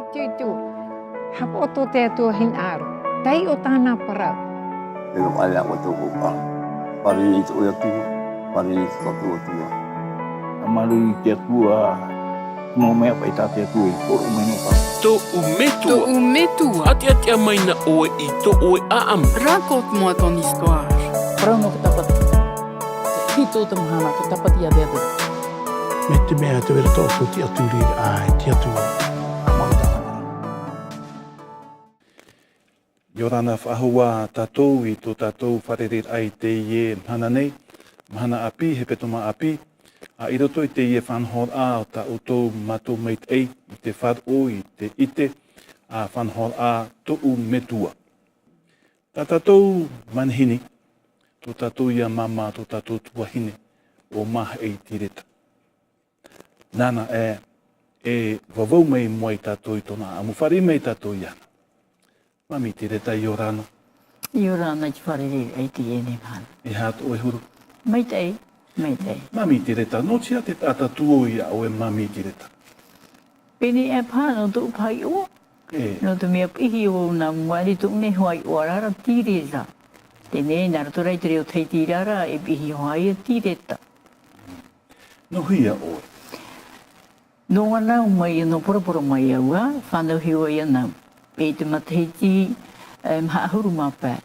Itu hap oto te tu hin aro. Tai o tana para. Pero ala ko to pa. Pari itu ya tu. Pari itu tu tu. Amalu te tua. Mo me pa ita te tu por o meno pa. To umetua. Ati mai na oe I to oe aam. Raconte-moi ton histoire. Prano que tapat. Hito te mahana que tapat ia dedo. Mette mea te vera tōku te aturi ai te atua amanda. Yorana whahua tātou I tō tātou wharerir ai te ie mhana nei. Mhana api, he petoma api. A I roto I te ie whanhor a o ta utou matou meit ei. I te wharo I te ite. A whanhor a tōu metua. Tā tātou manhini. Tō tātou ia mama, tō tātou tuahine. O maha ei tireta. Nana e vavau mei moai tātou I tōna amu whare mei tātou iana. Mami te reta I orana. I orana I te wharere ai te ene man. E hāt oe huru. Mai tei, mai tei. Mami te reta, no tia te tata tuo ia o e mami te reta. Pene e pāna tō pai o. No te mea pihi o nā muari tō ne hoai o arara tīreza. Tēnei nara tō reitere o tei tīrara e pihi hoai e tīreta. No hia oe. No anau mai no porapora mai aua, whanau hiwa I anau. E te matahiti mahahuru mapā.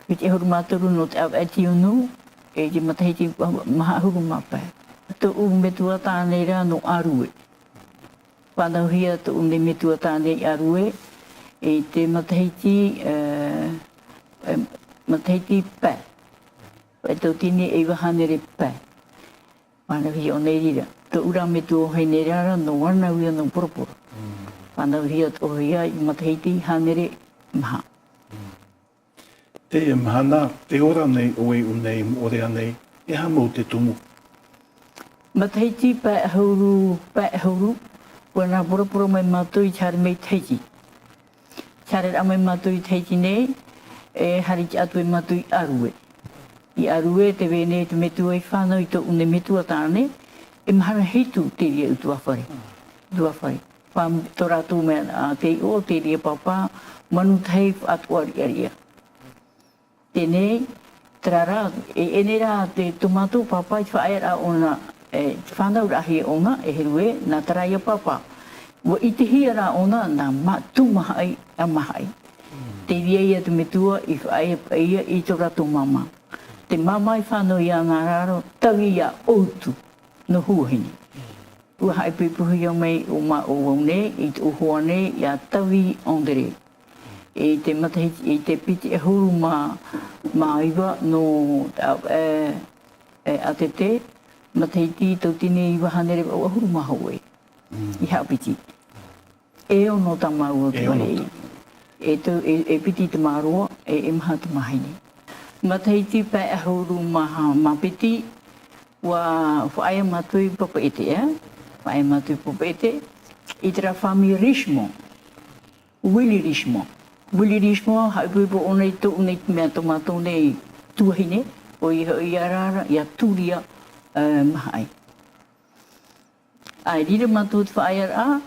E te huru māturu no te au ati unu, e te matahiti mahahuru mapā. Tō metua tānei rā no arue. Whanau hia tō metua tānei arue, e te matahiti pā. E tō tine e wahanere pā. Whanau hia o nei rira. Tō ura me tō hei rara no wana uia no poroporo. Whanau hia tō hia I matahiti hanere maha. Te e mahana, te ora nei oe unei morea nei, e hamau te tumu. Matahiti pā hauru, wana poroporo mai mātou I chare mei teiti. Chare a mai mātou I teiti nei, e hariki atu e mātou I arue. I arue te wene te metua I whanau I tō une metua tāne, e mahana heitu te ria utua whare. Utua whare. Wham tō rātou mea te o te ria papa, manu tei atua ria. Tēnei, trara, e ene rā te tomato papa I whaera o na whanau rahi o nga, e herue, nā taraia papa. Wa I te hia rā o na, nā tū mahai a mahai. Te ria ia te metua I whaea ia I tō rātou mama. Te mama I whanau ia ngā raro, tawi ia outu. No huahini. Ua hai pipuhi au mai o ma o waune, I te uhua ne, ia tawi ondere. E te matahiti, e te piti e huru ma iwa no a te te, matahiti tau tine iwa hanere o huru ma haue. I hao piti. E o no tama ua ki wane. E piti te maroa, e maha te mahine. Matahiti pa e huru ma piti, wa whaia matui papa ete, whaia matui papa ete, I te rafamirismo, wilirismo. Wilirismo, haupuipo o nei tō nei mea tomato nei tuahine, o I arara, I aturia mahai. Ai rira matua te whaia rā,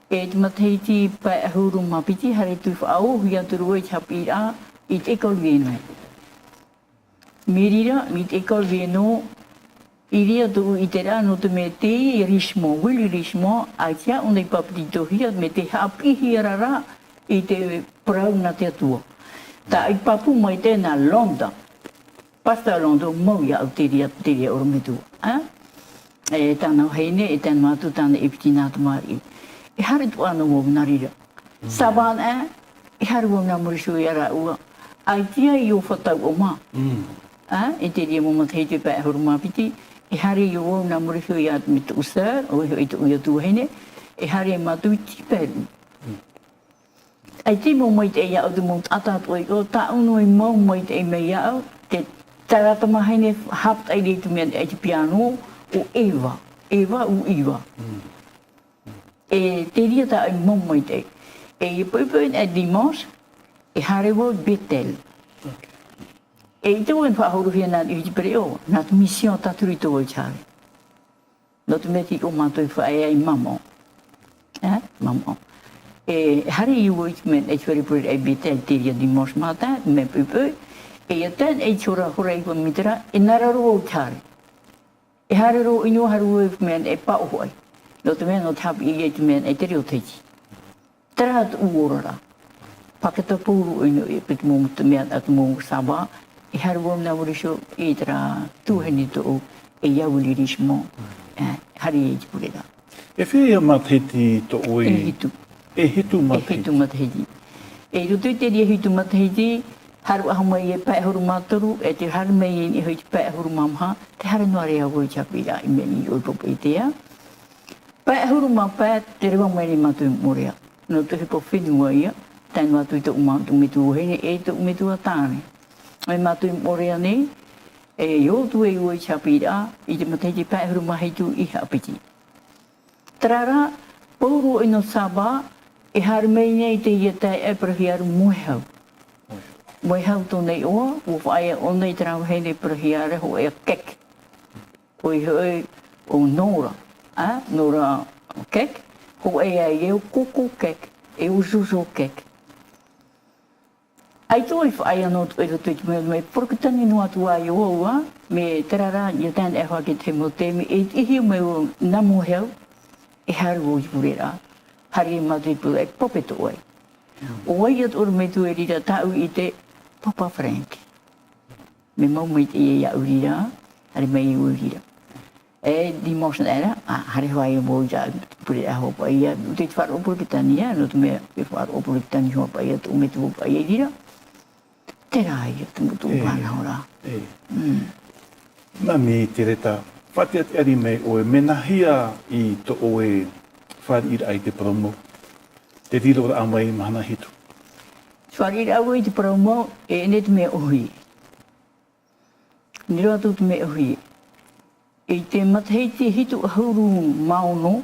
e te matahiti pai ahuru mapiti, hare tui whaau, hia turua I te hapi rā, I te ekol vienoi. Mirira, I te ekol vieno, I ria tō I te rā no te me te rismo, wili rismo, ai tia o nei papitito hia, me te hapi hia rara I te parau na te atua. Tā I papu mai tēnā Londa, pasta Londa, mau ia au te ria orometua. E tānau heine, e tēnā mātu tāna e piti nātu māri. E hare tu ana wau narira. Saban e hare wau nā morisho I ara ua. Ai tia I o whatau o mā. E te ria mo matahiti pa e horo mapiti. E hare I o nā morisho I atu me tu usar, o I tu uia tu heine. E hare e mātu I tiperu. Ai te mo mai te iau te mo atatu ai o ta unu I mo mai te mei iau. Te tarata mahaine hapt ai reitu mea ai te piano o Eva. Eva u Iwa. E te ria ta ai mo mai te. E I poipoin e dimos, e hare wo Betel. E I te uen whahoro hia nā I te pereo, nā te mission taturi tō i chare. No te meti o mātou whae ai mamo. maman. Et Harry Wood, men, et very good, et bitel, tia dimanche matin, mais peu. Et yatan, et chura, hurray, mitra, et nararo tar. Et Harro, inu haru, men, et pa hoy. Not men not have yet men, et teriotage. Trat urora. Paketa puru, in it moment, men at Mong Saba, e Harro Navarisho, etra, two henito, e yawilismo, Harry Pureda. E whia mateti to E oe, hitu. e hitu E mateti. hitu matahidi. E rutu te ria hitu matahidi, haru ahamai e pae huru mataru, e te haru mei e hoi pae huru mamha, te haru noare a woi chapira i meni o popo i tea. Pae huru mapa, te rewa mai ni matu morea. No te hipo whenua ia, tainu matu i te umatu mitu hene, e te umitu a tāne. Mai matu morea nei, e yotu e woi chapira, i te matahidi pae huru mahitu i hapiti. Trara, Poro ino saba, e haru mei nei te ia tai e prahi aru moehau. Moehau tō nei oa, o whaia o nei trau hei nei prahi aru ho e a kek. O i hoi o Nora, Nora kek, ho e a ieu koko kek, e o suso kek. Ai tō i whaia no tu e roto i te mea, porkatani no atu ai oa, me terara, ia tān e hoa ki te mo te, me e ihi me o na moehau, e haru o i purera, hari e matu i pura, e popeto oi. O ai at ora me tu e rira tau i te Papa Frank. Me mau me te ia urira, hari mei i urira. E di mosna era, hari hoa i mo i ta purera hopa ia, te whara opura ki tani ia, no tu mea e whara opura ki tani hopa ia, tu me tu hopa ia rira. Te rā ia, tu mutu upana ora. E. Mami te reta, whati ati ari mei oe, menahia i to oe whari ira ai te promo. Te riro ra amai mahana hitu. Whari au i te promo, e ne te mea ohi. Nero atu te mea ohi. I te matahei te hitu ahuru maono,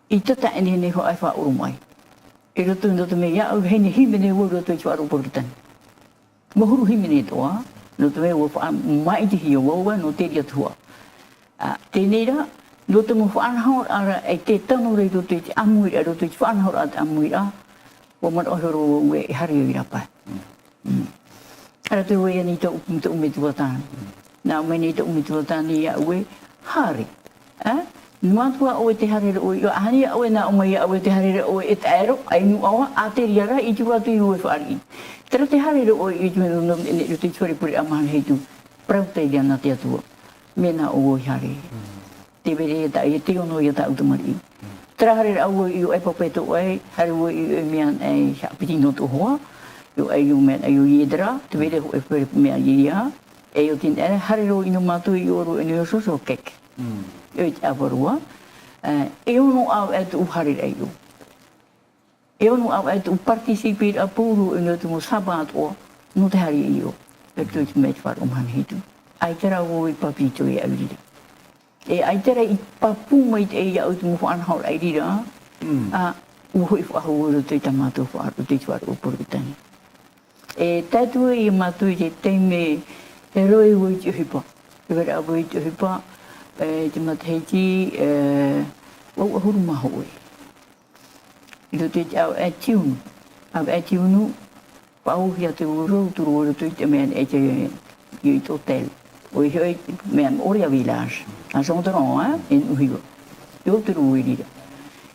i tata ene ne ho ai wha uru mai. E roto no te mea au hene himene ua roto i wharu porutani. Mahuru himene toa, no te mea ua wha mai te hio waua no te ria tua. Tēnera, no te mo whaanahor ara e te tano rei roto i te amuira, roto i te whaanahor a te amuira, o man ohoro ue e hari o i rapa. Ara te ue ani te umitua tāna. Nā mai ni te umitua tāna ia ue, hari. Nuatua oe te harere oe, i ahani a oe nā omai a oe te harere oe e te aero, ai nu awa, a te riara i tu atu i ue whaari. Tera te harere oe i tu menu nom, ene roto i tuare puri amahan heitu, prau te iria nā te atua. Mena o oi hare. Te vere e tai, te ono i a ta utamari. Tera hare au i o e papeto ai, hare o i o mean e hapiti no to hoa, i o ai o mean ai o iedra, te vere ho e pere mea iria, e o tin ere, hare o ino matu i oro ino soso kek. E o te awarua, e ono au e tu hare rei o. E ono au e tu participir a puru ino tu mo sabat o, no te hare i o. E tu i te met whar omhan hitu. Ai tera o i papito i aurira. E ai tera i papu mai te ia o te muhu anhaur ai rira, uho i whahu te tamato wharu, te wharu o porukitani. E tatu i matu i te teime, e roi o i te uhipa. E wera o i te uhipa, te mataheiti, o ahuru maho oi. I te te au e tiunu. Au e tiunu, pauhia te uro, turu oro tu i te mean e te i te hotel. O i hoi mean oria village. A Sondron, in Uhigo. I o turu uirira.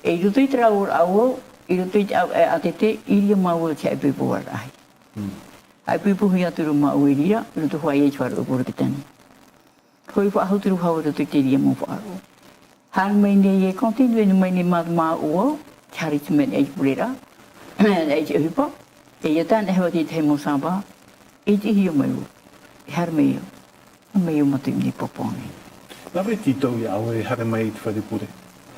E i roto i te rau au, i roto i te au e atete, iria maua te aipipu warai. Aipipu hui aturu mau uirira, i roto hua i e tuaru o porukitani. Hoi whaahau turu hau roto i te iria mau whaaru. Han mai nei e kontinue ni mai ni maa ua, te hari tu men e purera, e te uhipa, e ia tāne hewa te te mo saba, e te hio mai ua. E har mei o. Mei o matu i ni popone. Nā wei titau i awe hare mai i te wharepure,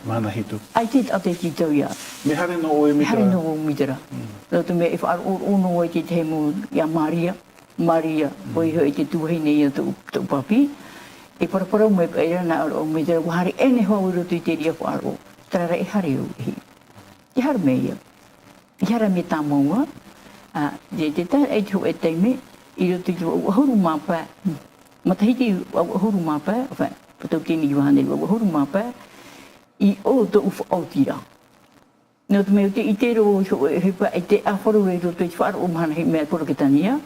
mana hitu. Ai te ate titau ia. Me hare no oe mitara? Hare no o mitara. Roto mea e whaaru ono o te te mo ia Maria, o i hoi te tuheine ia tu papi, e paraparau mai paira nā o mitara, ko hare ene hoa uro tu i te ria whaaru. Tarara e hare o hi. I hare mea ia. I hare me tā maua, te tā e te ho e teime, i roto i te huru mapa, matahiti huru mapa, patau tini i wahane, huru mapa, i o to ufa o tira. no te me te itero so e pa te aforo e to te far man he me por que tania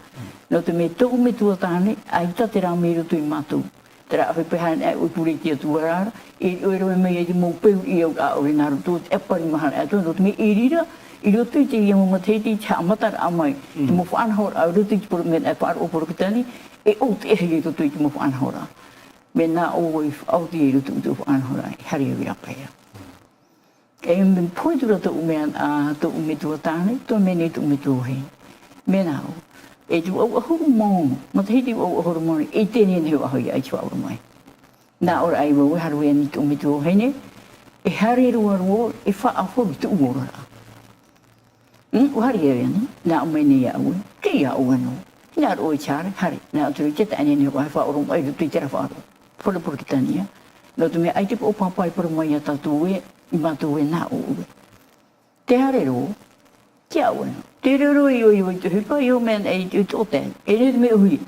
no te me to me tu tane ai ta te ra me ro tu matu tra he pe han e u puri ti tu ra e o ro me e mo pe i o a o na ro tu e pa ma ha to no te me irira i ro tu te mo ma te ti cha ma tar amai mo fan hor a ro tu por me e par o por que tani e o te e to tu mo fan hora me na o i au ti ro tu fan hora hari ri apa ya e me poi tu to me a to me tu tane to me ni tu me tu he me na e tu o hormon ma te ti o hormon e te ni ho ho ya chwa o mai na ora ai wo har we ni tu me tu he ne e hari ro e fa a fo tu o ra o hari ye ni na me ni ya o ke ya o no na ro char hari na tu che ta ni ni ko fa o ro ai tu che ra fa por que tania no tu me ai te o papai por mai ya ta tu e I matu e na o te harero kia o te rero i o te hupa i o men e te o ten e re me hui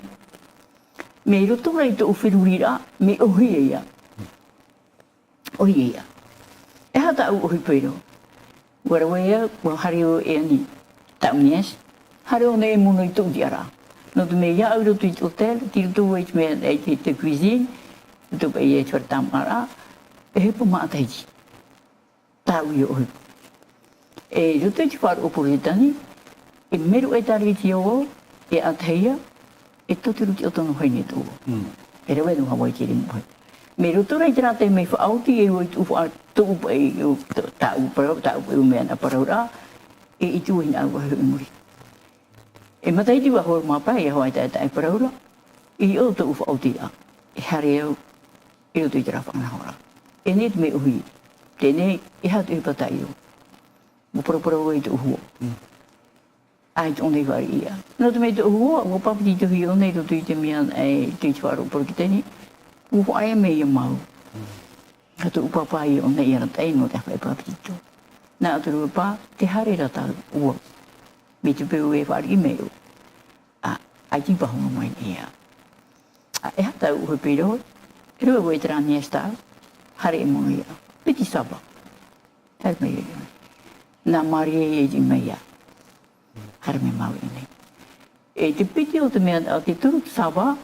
me roto rei te o whirurira me o hui e ia e hata o hui peiro wara wea wa hari o e ani taunies hari o ne mono i tu diara no te me ia au roto i te hotel ti roto o me e te cuisine tu pe e chortamara e hepo maataiji tau i o e roto te whāro o puritani e meru e tari ti o e ateia e totiru ti o tono haine tō e rewe no hawai kiri mo hai me roto rei tera te me whaauti e o i tu wha tō e o tau e o mea na paraura e i tu hina au ahu muri e matai ti wahor mapai e hawai tai paraura i o tō whaauti a e hare au e roto i tera whanahora e net me uhi tēnei e hatu i patai o. Mo poroporo o i te uhuo. Ai te onei whari ia. No te mei te uhuo, mo papiti te hui o nei to tui te mea e te wharo por ki tēni. Mo whaia mei a mau. Hatu upapai o nei ara tei no te whai papiti to. Nā aturu pā, te hare rata ua. Me te peu e whari i mei o. Ai ti pahonga mai ia. E hata uhe piro, e rua koe te rani e stāu, hare e mono ia. Piti saba. Har me ia. Na maria e di meia. Har me mau nei. E te piti o te mea a te turu saba.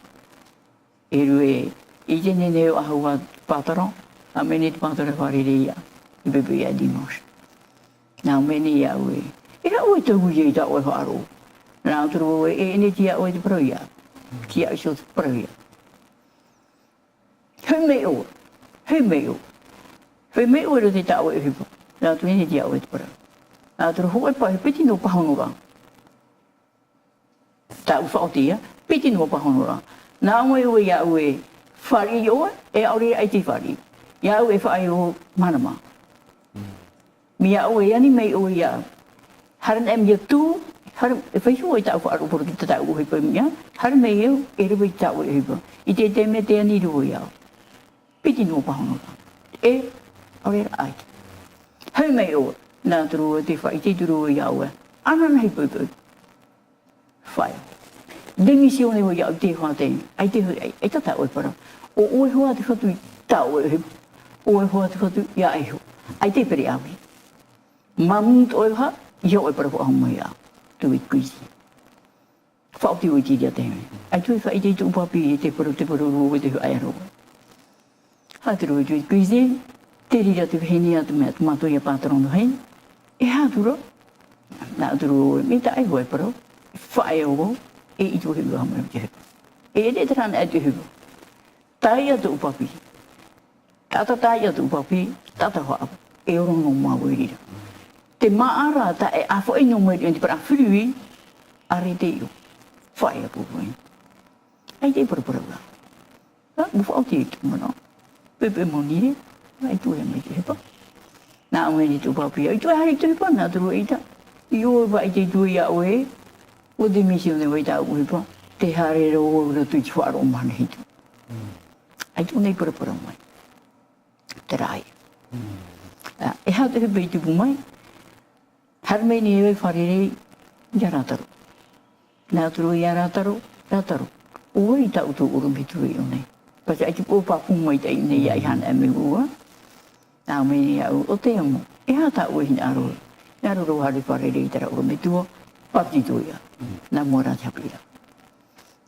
E rue i te nene o ahua pataro. A mene te pataro whare reia. I bebe ia di nos. Nā mene ia ue. E ra ue te hui e ta oe wharo. Nā turu ue e ene tia oe te proia. Tia iso te proia. He me o. He me o. Whai me ue te tau e hipo. Nā tu hene tia oe te para. Nā tu hoi pa he piti no pahonoga. Tau whaotia, piti no pahonoga. Nā ue ue ia ue whari oe, e aure ai te whari. Ia ue whai o manama. Mia ue ani mei ue ia. Haran em ia tū, haran e whai hoi tau whaaro poro ki te tau ue hipo mia. Haran mei eu, e rewa i tau e hipo. I te me te ani ruo ia. Piti no pahonoga. E aure ai. Hei mei o, nā turu te whai, te turu o iau e. Ana nei pui. Whai. Demisione o iau te hoa tēni. Ai te hui, ai tata oi para. O oe hoa te whatu i tau e hipo. Oe hoa te whatu i a eho. Ai te pere awi. Mamunt oe ha, ia oi para hoa mai a. Tu i kuisi. Whauti o i tiria tēne. Ai tui whai te tupapi e te paru ruo te hui aero. Haturu i tui kuisi. Te rira te wheni atu mea tu mato ia pātarono hei. E hātura. Nā turu me ta ai hoi paro. Whae o e i tu hiru hamara te hiru. E re te rana e te hiru. Tai atu upapi. Tata tai atu upapi. Tata hoa. E oro no mau e rira. Te maara ta e a whai no mai te para whirui. Are te iu. Whae apu hoi. Ai te parapara ua. Muwhao te i tu mana. Pepe monire. Ai tu e mai te hepa. Nā oe ni tu papi. Ai tu e hari tu hepa, nā turu eita. I oe vai te tu ia oe. O te misi o ne wai tā ue hepa. Te hare ro o ratu i te wharo o mana hitu. Ai tu nei parapara mai. Te rai. E hao te hepa i tupu mai. Harmei ni ewe wharerei. Ia rātaro. Nā turu ia rātaro. Rātaro. Oe i tā utu uru me tui o nei. Pasi ai te pōpā pūmai te nei ai hana e me ua. Nā meni au o te amo. E hata ue hina aroe. Naru hari pare di tera uru metu pati tu ya. Namora chapira.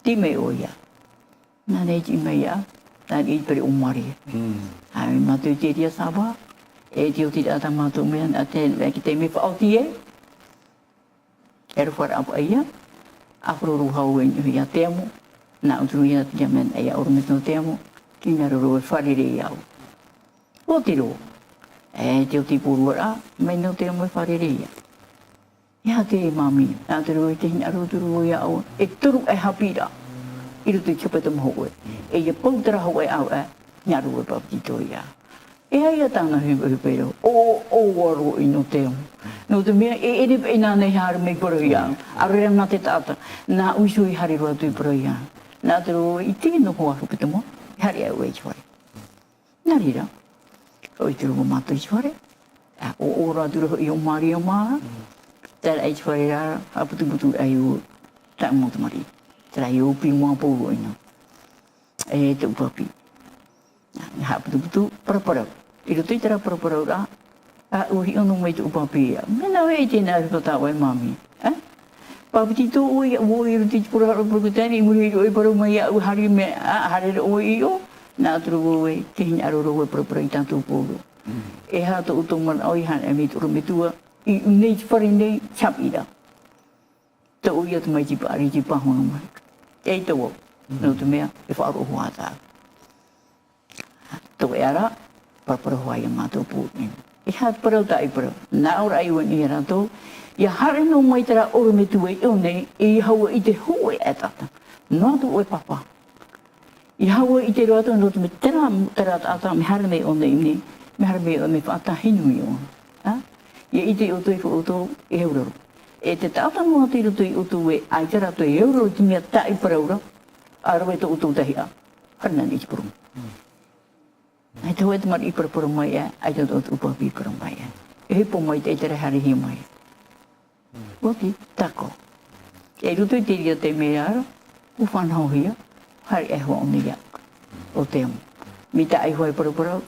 Ti me o ya. Na ne ji me ya. Na ni pere umari. Ai matu ti dia saba. E ti uti ata matu me ate ki te me fa oti e. Era for apa ya. Afro ru hau en ya temo. Na utru ya jamen ya uru metu temo. Ki naru fare ri ya. O tiro. Ti uti purura me no temo fare ri ya. Ya te mami, na te roi te hina ruturu ya au. E turu e hapira. Iru te chupatam hoe. E ia pautara hoe au e. Nyaru e papito ya. E aia tana hupero. O waro ino teo. No te mea e ere pe nana i hara me poro ya. Arera na te tata. Na uisu i hari roa tui poro ya. Na te roi i te no hoa hupitamo. Hari au e chware. Narira. O i turu mo mato i chware. O ora turu i o mari o maa. Tera ai chwara aputu ayu tak mo tamari. Tera ayu pi mo po ino. E te upapi. Ha aputu para. Iro te tera para ra. A uhi ono mai te upapi. Mena we te na ro ta wai mami. Papi tu o iro te pura ro tani muri ro para mai a hari me hari o io. Na tru we te hina ro para i tanto po. E ha to utoman oi han e mit ro mitua. I nei whare nei chapira. Te uia te mai jipa ari jipa hono mai. E te wo. No te mea e whaaro hoa tā. Tau e ara, parapara hoa ia mātou pūtni. E hat parau tā i parau. Nā ora ai wan i ara tō. Ia hare no mai tera ora me tu e nei, i haua i te hui e tata. Nā tu oe papa. I haua i te roata no te me tera tata me hare me o nei ni. Me hare me o me whaata hinu i o. Ia ite o tui ko uto e euroro. E te tata mua te rutu i utu e ai te rato e euroro ti mea tai paraura. Arawe to utu tahi a. Harina ni ipurum. Ai te hoe te mara i parapurum mai e. Ai te utu upapi parum mai e. E hipo mai te tere hari hi mai. Waki, tako. E rutu i te ria te mea ara. U whanau hia. Hari e hoa o ni yak. O te amu. Mi ta ai hoa i parapurau.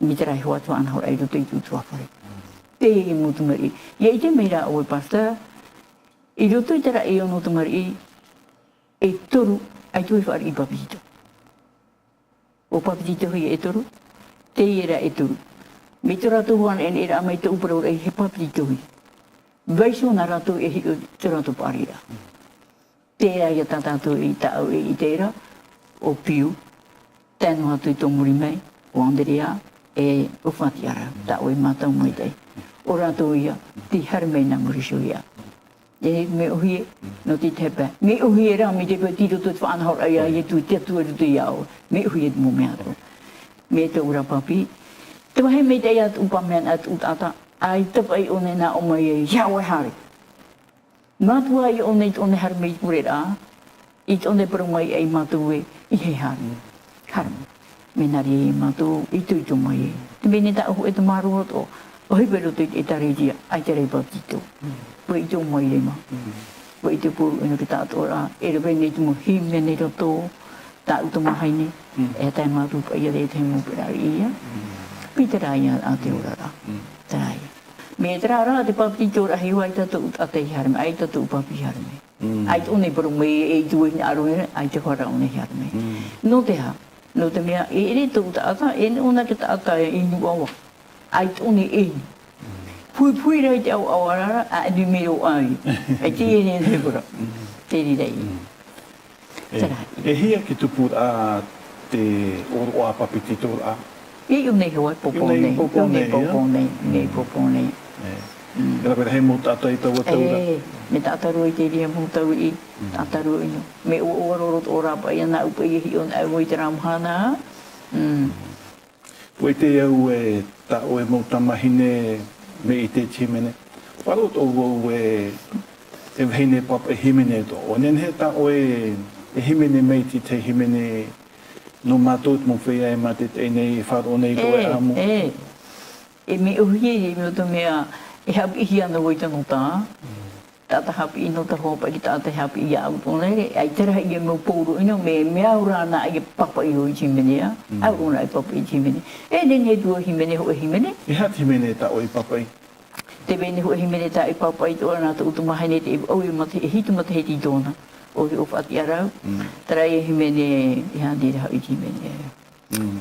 Mi te rai hoa tu anhau ai rutu i tutu apare. Te mutu mari. Ia i te meira o e pasta, i roto i tera e ono tu mari, e toru, ai tu e whaari i papitito. O papitito hi e toru, te era e toru. Me te rato huan en era amai te uparaura e he papitito hi. Vaiso na rato e hi te rato parira. Te era ia tatato i tau e i te era, o piu, tēnu hatu i tō muri mei, o Anderea, e o whatiara, tau e mātau mai tei. O rato ia, ti harmei na murisho ia. E me ohie, no ti tepe. Me ohie ra, me tepe tiro tu whanahor aia, e tu te tu e tu iau. Me ohie mo mea to. Me te ura papi. Te wahe me te ia upamean at utata, ai tapai one na o mai e, iau e hari. Matua i one it one harmei pure ra, it one perumai ai matue, i he hari. Harmei. Me nari e matu, i tu mai e. Te mene ta uhu e te maru o o hi pero te etaregia ai te rei papito. Poi i tō mai rema. Poi i te pūru ino ki tātou rā. E re vene i tumu hime nei roto. Tā uto mahaine. E tai ngā rupa ia rei te mu pirari ia. Pi te rai a te ora rā. Te rai. Me te rā rā te papito rā hiwa ai tātou ata i harme. Ai tātou papi harme. Ai te one paru me e tu e aro ere. Ai te whara one harme. No te ha. No te mea e re tō ata. E ona ki ta ata e inu awa. Ai tōne e. Pui rei te au awarara, a ni me o ai. E te e ne te pura. Te ri rei. E hia ki tupu a te oro a papitito a? E iu nei hoa, popone. Nei popone. E la pera he mo tata i tau ataura? Me tataru i te ria mo tau i. Tataru ino. Me o ororot ora pa ia na upa i hi on au i te ramhana. Poi te au e tau e mau tamahine me i te chimene. Parot o e hine papa e himene to. O nen he tau e himene mei te himene no matot mo whea e mate te nei wharo nei to e amo. E me uhi e me o to mea e hapi i ana woi tano tā. Tata hapi ino ta hopa ki tata hapi i au tōne. Ai tera i e meu pouro ino me mea urana ai e papa i hoi chimenea. Au rona ai papa i chimene. E nene tua himene ho e himene. E hat himene ta oi papa i? Te vene ho himene ta I papa I tōna nā ta utumahine te au I mate e hitu mate he ti tōna. O he ofa ati arau. Tara e himene I handi rau I himene.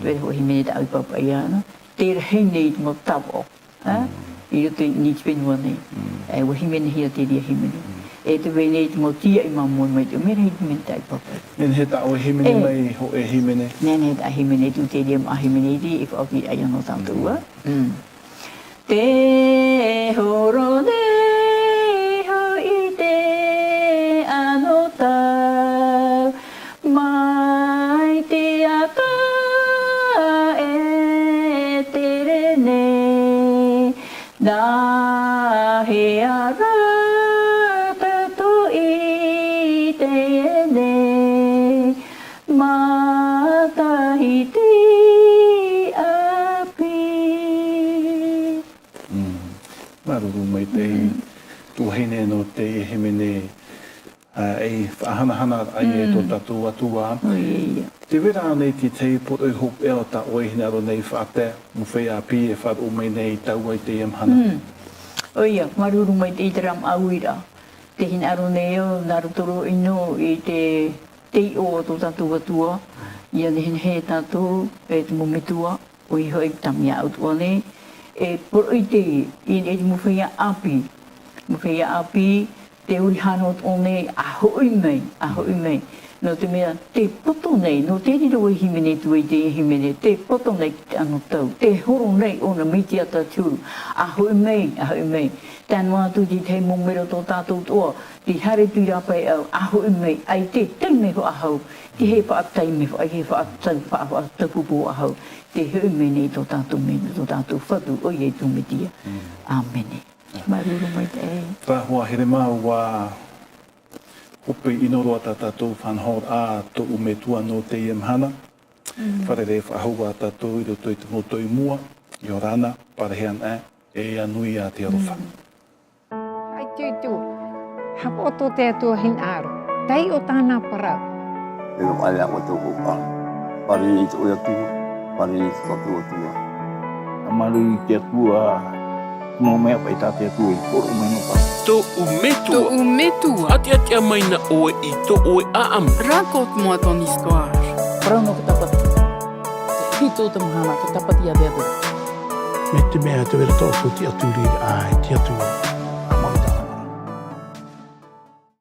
Te ho himene ta au I papa I ana. Te rehei nei te mo tapo. I roto ni te penua nei. E wa himene hia te ria himene. E te vene te mo tia I mamon mai te mera hei himene ta I papa. Nen he ta o himene mai ho e himene. Nene ta himene tu te ria ma himene ri I whaaki ai anō tātua. Te horo nei ho I te anō tau mai te aka e te rene nā he ara tato I te ene matahi te Maruru mai te tuhine no te himene e whahanahana ai e tō tātou atua. Te wera nei te te poto I hop eo ta oe hina ro nei whaate mu whai a pi e whaat o mai nei tau ai te iamhana. Oia, maruru mai te iteram auira. Te hina aro nei o narutoro ino I te o tō tātou atua. Ia ne hina he tātou e te mometua o I hoi tamia autua nei. E poro I te I ne te muwhia api. Muwhia api te uri hanot o nei a hoi mai. No te mea te poto nei, no te riro I himene tu I te himene, te poto nei anu tau, te horo nei o na miti ata tūru. A hoi mai. Tēnu atu ti te mongmero tō tātou toa, ti hare tui rapai au, a hoi mai, ai te teime ho ahau, ti he whaatai me ho, ai he whaatau pupu ahau. Te hoi mai nei tō tātou mene, tō tātou whatu, o i e tu metia. Āmene. Maruru mai te e. Tāhua here mau wā hope inoroa tā tātou whanhor a tō umetua no te iamhana. Wharere whahua tātou I roto I te moto I mua, I orana, parehean e anui a te arofa. Ai tūtū, hapoto te atua hin aro, tai o tāna parau. E no mai ako tō hopa. Pari I tō atu, pari I tō katu atua. Amaru I te atua, mō mea pai tā te atua I poro mai no pa. To umetua. Ati mai na oe I to oe aam. Raconte-moi ton histoire. Prauno ka tapati. Hito te mahana ka tapati a te atu. Me te mea te wera tōku te aturi ai te atua.